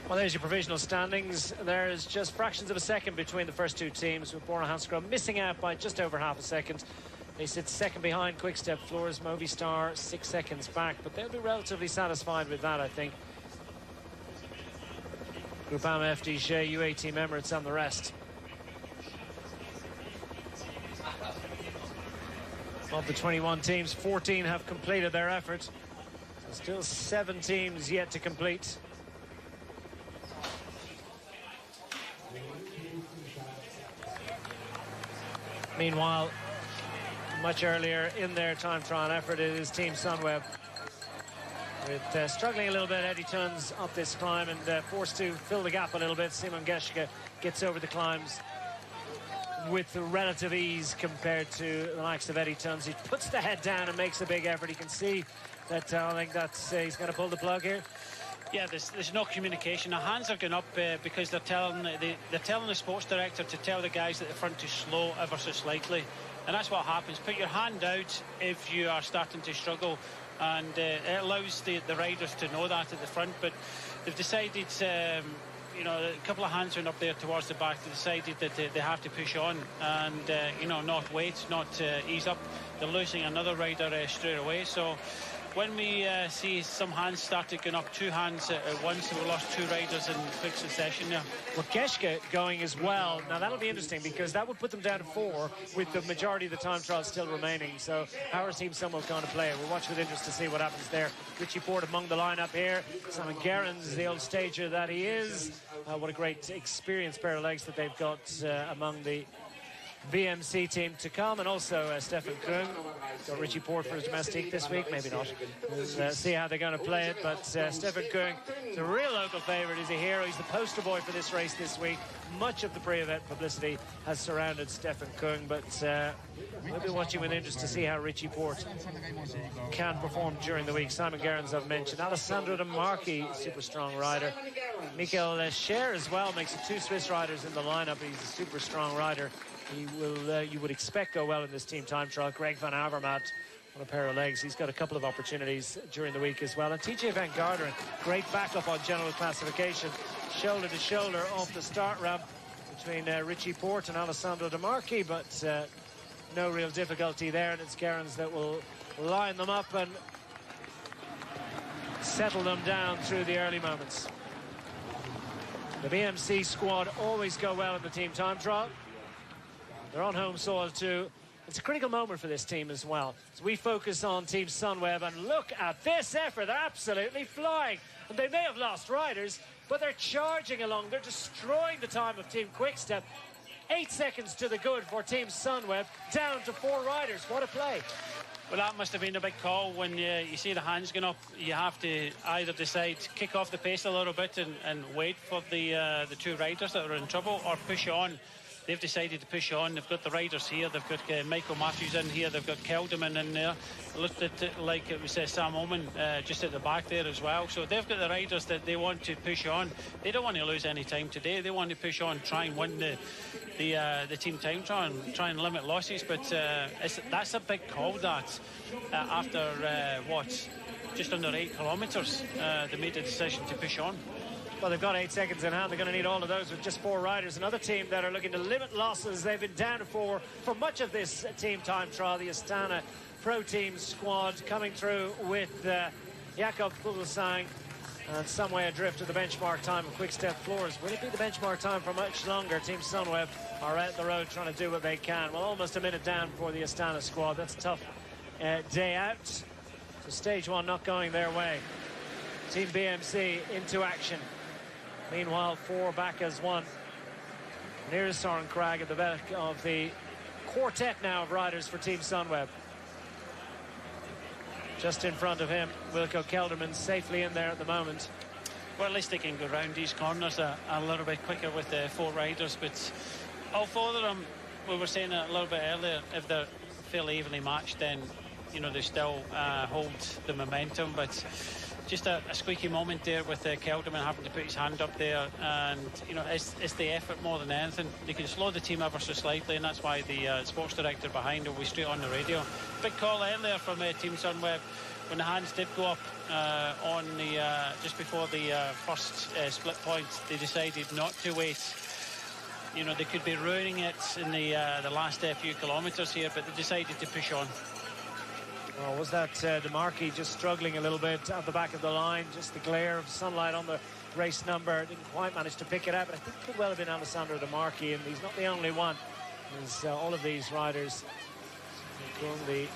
Well, there's your provisional standings. There's just fractions of a second between the first two teams, with Bora Hansgrohe missing out by just over half a second. They sit second behind Quickstep Floors, Movistar 6 seconds back, but they'll be relatively satisfied with that, I think. Groupama, FDJ, UAE Team Emirates and the rest. Of the 21 teams, 14 have completed their effort. So still 7 teams yet to complete. Meanwhile, much earlier in their time trial effort, it is Team Sunweb. With struggling a little bit, Eddie Tuns up this climb and forced to fill the gap a little bit. Simon Geschke gets over the climbs with relative ease compared to the likes of Eddie Tuns. He puts the head down and makes a big effort. You can see that I think that's he's going to pull the plug here. Yeah, there's no communication. The hands are going up because they're telling the sports director to tell the guys at the front to slow ever so slightly, and that's what happens. Put your hand out if you are starting to struggle, and it allows the riders to know that at the front. But they've decided, you know, a couple of hands went up there towards the back. They decided that they have to push on and you know, not wait, not ease up. They're losing another rider straight away. So when we see some hands started going up, 2 hands at once, so we lost 2 riders in quick succession there. Well, Geschke going as well. Now, that'll be interesting because that would put them down to 4 with the majority of the time trial still remaining. So how is Team Sunweb going to play? We'll watch with interest to see what happens there. Richie Porte among the lineup here. Simon Gerrans, the old stager that he is. What a great experienced pair of legs that they've got among the BMC team to come, and also Stefan Krung. Got Richie Porte for his domestique this week, maybe not. We'll see how they're going to play it, but Stefan Krung is a real local favourite. He's a hero. He's the poster boy for this race this week. Much of the pre-event publicity has surrounded Stefan Krung, but we'll be watching with interest to see how Richie Porte can perform during the week. Simon Gerrans, I've mentioned. Alessandro De Marchi, super strong rider. Michael Scher as well makes it 2 Swiss riders in the lineup. He's a super strong rider. He will, you would expect, go well in this team time trial. Greg van Avermaet on a pair of legs. He's got a couple of opportunities during the week as well. And TJ Van Garderen, great backup on general classification. Shoulder to shoulder off the start ramp between Richie Porte and Alessandro De Marchi, but no real difficulty there. And it's Gerrans that will line them up and settle them down through the early moments. The BMC squad always go well in the team time trial. They're on home soil too. It's a critical moment for this team as well. So we focus on Team Sunweb, and look at this effort. They're absolutely flying. And they may have lost riders, but they're charging along. They're destroying the time of Team Quickstep. 8 seconds to the good for Team Sunweb, down to 4 riders. What a play. Well, that must have been a big call. When you see the hands going up, you have to either decide to kick off the pace a little bit and wait for the 2 riders that are in trouble, or push on. They've decided to push on. They've got the riders here. They've got Michael Matthews in here. They've got Kelderman in there. It looked at it like it was Sam Oman just at the back there as well. So they've got the riders that they want to push on. They don't want to lose any time today. They want to push on, try and win the team time trial and try and limit losses. But that's a big call, that after just under 8 kilometres, they made a decision to push on. Well, they've got 8 seconds in hand. They're going to need all of those with just 4 riders. Another team that are looking to limit losses. They've been down to 4 for much of this team time trial. The Astana Pro Team squad coming through with Jakob Fuglsang and some way adrift to the benchmark time of Quickstep Floors. Will it be the benchmark time for much longer? Team Sunweb are out the road trying to do what they can. Well, almost a minute down for the Astana squad. That's a tough day out. So stage 1 not going their way. Team BMC into action. Meanwhile, 4 back as 1. And here's Soren Krag at the back of the quartet now of riders for Team Sunweb. Just in front of him, Wilco Kelderman safely in there at the moment. Well, at least they can go round these corners a little bit quicker with the 4 riders. But all 4 of them, we were saying a little bit earlier, if they're fairly evenly matched, then, you know, they still hold the momentum. But just a squeaky moment there with Kelderman having to put his hand up there, and you know, it's the effort more than anything. They can slow the team ever so slightly, and that's why the sports director behind will be straight on the radio. Big call earlier from Team Sunweb. when the hands did go up on the just before the first split point, they decided not to wait. You know, they could be ruining it in the last few kilometres here, but they decided to push on. Well, was that DeMarchi just struggling a little bit at the back of the line? Just the glare of sunlight on the race number. Didn't quite manage to pick it out, but I think it could well have been Alessandro DeMarchi, and he's not the only one. There's all of these riders, the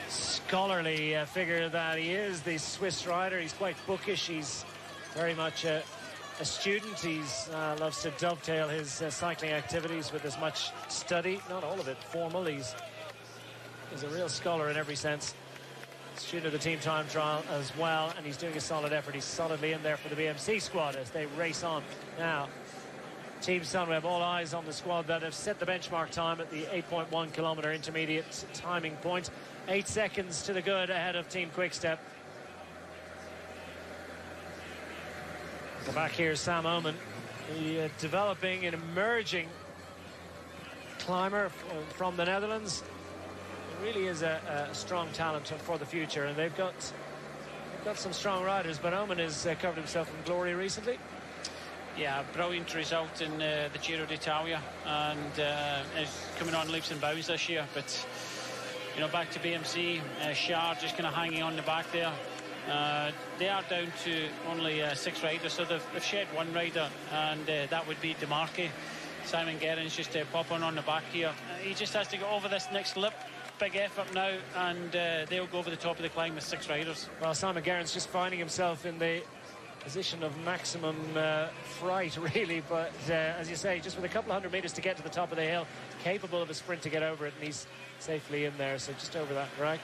scholarly figure that he is, the Swiss rider. He's quite bookish. He's very much a student. He's loves to dovetail his cycling activities with as much study, not all of it formal. He's a real scholar in every sense. Student of the team time trial as well, and he's doing a solid effort. He's solidly in there for the BMC squad as they race on. Now, Team Sunweb, all eyes on the squad that have set the benchmark time at the 8.1 kilometre intermediate timing point. 8 seconds to the good ahead of Team Quickstep. At the back here, Sam Omen, the developing and emerging climber from the Netherlands. He really is a strong talent for the future, and they've got some strong riders, but Omen has covered himself in glory recently. Yeah, brilliant result in the Giro d'Italia, and is coming on leaps and bounds this year. But you know, back to BMC, Shard just kind of hanging on the back there. They are down to only 6 riders, so they've shed 1 rider, and that would be DeMarchi. Simon Gerrans just popping on the back here. He just has to go over this next lip. Big effort now, and they'll go over the top of the climb with 6 riders. Well, Simon Gerrans just finding himself in the position of maximum fright, really, but as you say, just with a couple of 100 metres to get to the top of the hill, capable of a sprint to get over it, and he's safely in there, so just over that, right?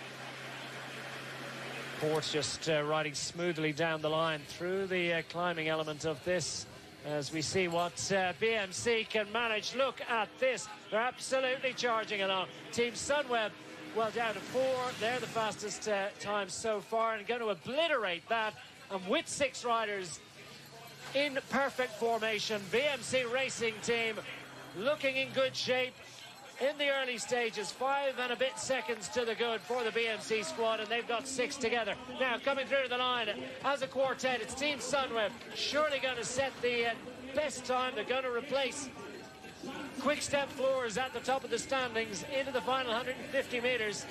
Port's just riding smoothly down the line through the climbing element of this, as we see what BMC can manage. Look at this, they're absolutely charging along. Team Sunweb, well, down to 4, they're the fastest time so far, and going to obliterate that. And with 6 riders in perfect formation, BMC Racing Team looking in good shape in the early stages. 5 and a bit seconds to the good for the BMC squad, and they've got 6 together. Now coming through the line as a quartet, it's Team Sunweb, surely going to set the best time. They're going to replace Quickstep Floors at the top of the standings into the final 150 metres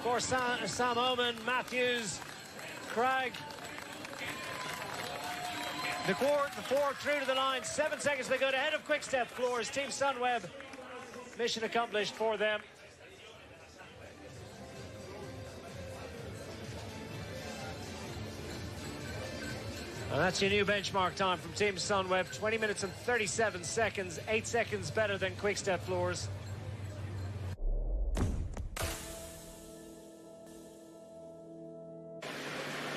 for Sam Omen, Matthews, Cragg. The 4 through to the line, 7 seconds they go ahead of Quickstep Floors. Team Sunweb, mission accomplished for them. And that's your new benchmark time from Team Sunweb, 20 minutes and 37 seconds, 8 seconds better than Quickstep Floors.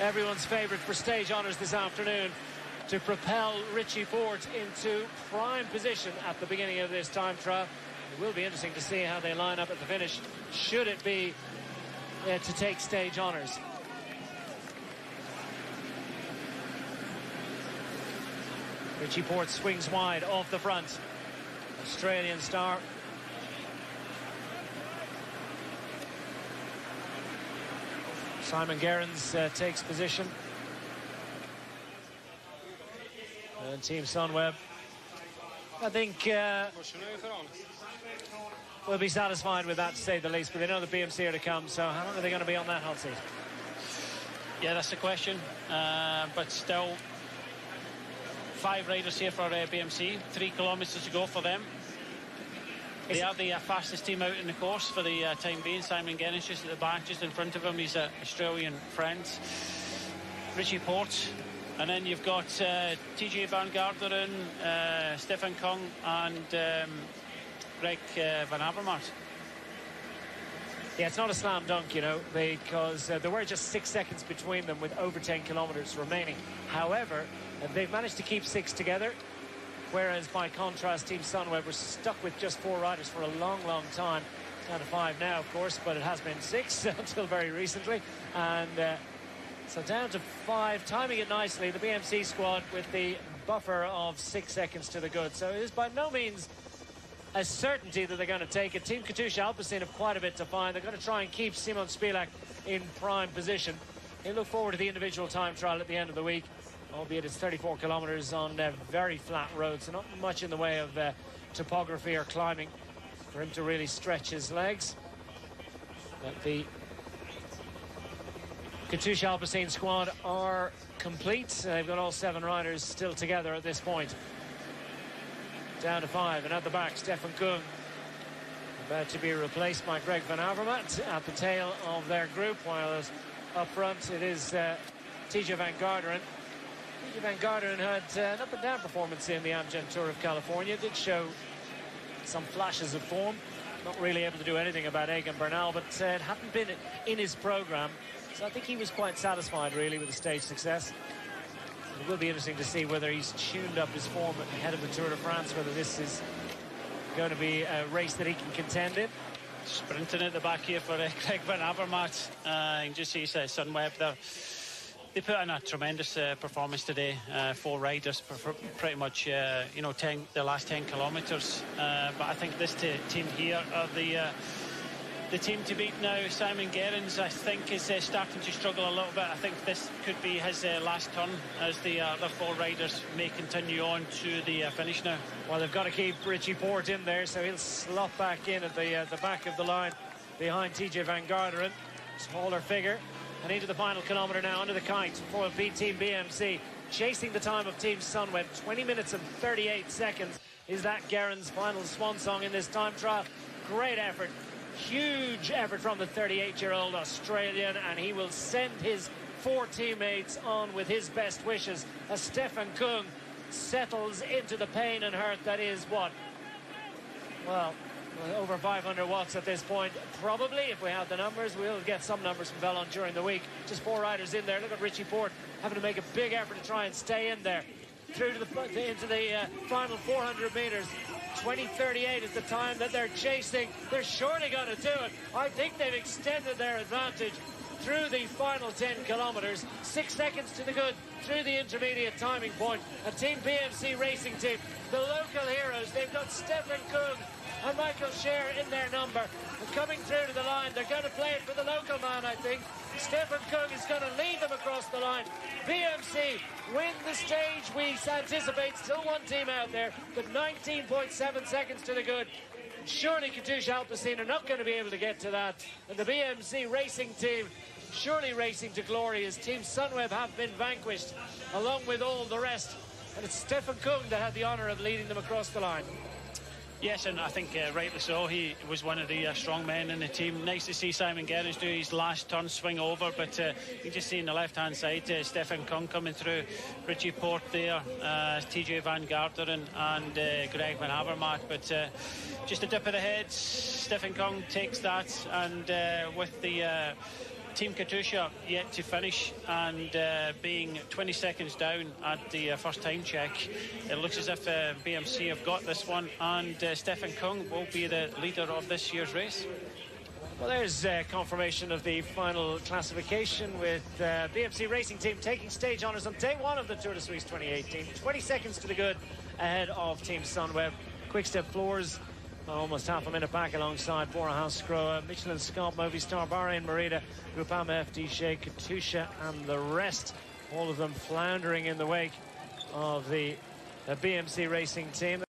Everyone's favourite for stage honours this afternoon to propel Richie Porte into prime position at the beginning of this time trial. It will be interesting to see how they line up at the finish, should it be to take stage honours. Richie Porte swings wide off the front. Australian star. Simon Gerrans takes position. And Team Sunweb, I think, will be satisfied with that, to say the least. But they know the BMC are to come, so how long are they going to be on that hot seat? Yeah, that's the question. But still, 5 riders here for BMC, 3 kilometres to go for them. They are the fastest team out in the course for the time being. Simon Gerrans just at the back, just in front of him. He's an Australian friend. Richie Porte. And then you've got TJ Van Garderen, Stefan Kung, and Greg Van Avermaet. Yeah, it's not a slam dunk, you know, because there were just 6 seconds between them with over 10 kilometres remaining. However, they've managed to keep 6 together. Whereas, by contrast, Team Sunweb were stuck with just 4 riders for a long, long time. Down to 5 now, of course, but it has been 6 until very recently. And so down to 5, timing it nicely. The BMC squad with the buffer of 6 seconds to the good. So it is by no means a certainty that they're going to take it. Team Katusha Alpecin have quite a bit to find. They're going to try and keep Simon Spilak in prime position. They look forward to the individual time trial at the end of the week, albeit it's 34 kilometres on very flat roads, so not much in the way of topography or climbing for him to really stretch his legs. But the Katusha Alpecin squad are complete. They've got all 7 riders still together at this point. Down to 5, and at the back, Stefan Kung, about to be replaced by Greg Van Avermaet at the tail of their group, while up front it is TJ Van Garderen. TJ Van Garderen had an up-and-down performance in the Amgen Tour of California, did show some flashes of form, not really able to do anything about Egan Bernal, but it hadn't been in his programme, so I think he was quite satisfied really with the stage success. It will be interesting to see whether he's tuned up his form ahead of the Tour de France, whether this is going to be a race that he can contend in. Sprinting at the back here for Greg Van Avermaet. You can just see Sunweb there. They put in a tremendous performance today. 4 riders, pretty much, you know, the last 10 kilometres. But I think this team here are the team to beat now. Simon Gerrans, I think, is starting to struggle a little bit. I think this could be his last turn, as the other 4 riders may continue on to the finish now. Well, they've got to keep Richie Porte in there, so he'll slot back in at the back of the line behind TJ Van Garderen, smaller figure. And into the final kilometre now, under the kite for Team BMC. Chasing the time of Team Sunweb, 20 minutes and 38 seconds. Is that Gerrans' final swan song in this time trial? Great effort. Huge effort from the 38-year-old Australian, and he will send his 4 teammates on with his best wishes as Stefan Kung settles into the pain and hurt that is what? Well, over 500 watts at this point. Probably, if we have the numbers, we'll get some numbers from Bellon during the week. Just 4 riders in there. Look at Richie Porte having to make a big effort to try and stay in there. Through to into the final 400 metres. 20:38 is the time that they're chasing. They're surely going to do it. I think they've extended their advantage through the final 10 kilometres. 6 seconds to the good through the intermediate timing point. A Team BMC racing team, the local heroes, they've got Stefan Kung and Michael Scher in their number. And coming through to the line, they're going to play it for the local man, I think. Stefan Kung is going to lead them across the line. BMC win the stage, we anticipate. Still 1 team out there, but 19.7 seconds to the good. Surely Katusha Alpecin are not going to be able to get to that. And the BMC racing team surely racing to glory, as Team Sunweb have been vanquished, along with all the rest. And it's Stefan Kung that had the honour of leading them across the line. Yes, and I think rightly so. He was one of the strong men in the team. Nice to see Simon Gerrans do his last turn, swing over, but you just see on the left-hand side Stefan Kung coming through, Richie Porte there, TJ Van Garderen and Greg Van Avermaet, but just a dip of the head. Stefan Kung takes that, and with the Team Katusha yet to finish, and being 20 seconds down at the first time check, it looks as if BMC have got this one, and Stefan Kung will be the leader of this year's race. Well, there's confirmation of the final classification, with BMC Racing Team taking stage honours on day 1 of the Tour de Suisse 2018. 20 seconds to the good ahead of Team Sunweb. Quick-step floors almost half a minute back alongside Bora Hansgrohe, Michelin Scott, Movistar, Bahrain Merida, Groupama FDJ, Katusha and the rest. All of them floundering in the wake of the BMC Racing Team.